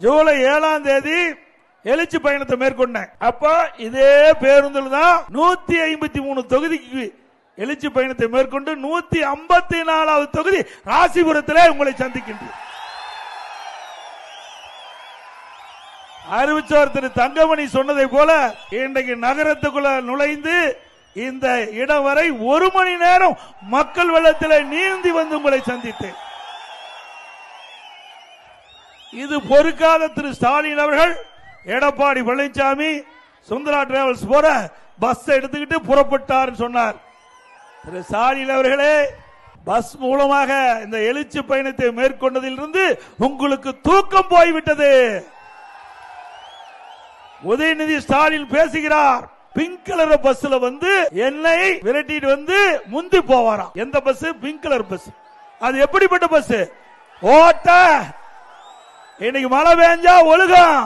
ஜூலை 7ஆம் தேதி எழுச்சி பயணத்தை மேற்கொண்டேன். அப்ப இதே பேருந்தில் தான் 153 தொகுதிக்கு எழுச்சி பயணத்தை மேற்கொண்டு 154வது தொகுதி ராசிபுரத்திலே உங்களை சந்திக்கின்றேன். அறிவிச்சவர் திரு தங்கமணி சொன்னதை போல இன்றைக்கு நகரத்துக்குள்ள நுழைந்து இந்த இடம் வரை 1 மணி நேரம் மக்கள் வெள்ளத்தில் நீந்தி வந்து உங்களை சந்தித்தேன். இது பொறுக்காத திரு ஸ்டாலின் அவர்கள் எடப்பாடி பழனிசாமி சுந்தரா டிராவல்ஸ் போற பஸ் எடுத்துக்கிட்டு புறப்பட்டார் சொன்னார். திரு ஸ்டாலின் அவர்களே, பஸ் மூலமாக இந்த எழுச்சி பயணத்தை மேற்கொண்டதிலிருந்து உங்களுக்கு தூக்கம் போய்விட்டது. உதயநிதி ஸ்டாலின் பேசுகிறார். பிங்க் கலர் பஸ்ல வந்து என்னை விரட்டிட்டு வந்து முந்தி போவாராம். எந்த பஸ்? Pink colour bus. அது எப்படிப்பட்ட பஸ்? ஓட்ட இன்னைக்கு மழை பெஞ்சா ஒழுகும்,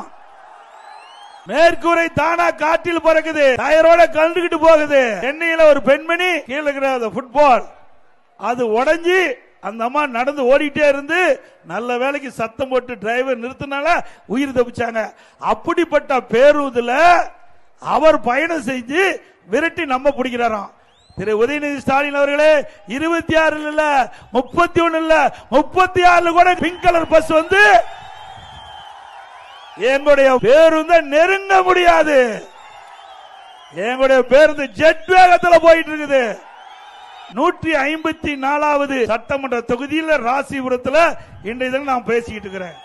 மேற்கூரை தானா காற்றில் பறக்குது, டயரோட கலந்துகிட்டு போகுது. சென்னையில ஒரு பெண்மணி கீழே இருக்கிற ஃபுட்பால் அது உடைஞ்சி அந்த அம்மா நடந்து ஓடிட்டே இருந்து நல்ல வேலைக்கு சத்தம் போட்டு டிரைவர் நிறுத்தினால உயிர் தப்பிச்சாங்க. அப்படிப்பட்ட பேருந்துல அவர் பயணம் செஞ்சு விரட்டி நம்ம பிடிக்கிறாராம். திரு உதயநிதி ஸ்டாலின் அவர்களே, 26 இல்ல 31 இல்ல 36 கூட பிங்க் கலர் பஸ் வந்து எங்களுடைய பேருந்து நெருங்க முடியாது. எங்களுடைய பேருந்து ஜெட் வேகத்தில் போயிட்டு இருக்குது. 154வது சட்டமன்ற தொகுதியில் ராசிபுரத்தில் இன்றைய தினம் நான் பேசிக்கிட்டு இருக்கிறேன்.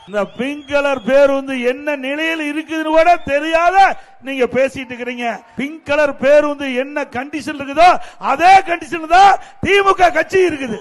இந்த பிங்க் கலர் பேருந்து என்ன நிலையில் இருக்குதுன்னு கூட தெரியாத நீங்க பேசிட்டு இருக்கிறீங்க. பிங்க் கலர் பேருந்து என்ன கண்டிஷன் இருக்குதோ அதே கண்டிஷன் தான் திமுக கட்சி இருக்குது.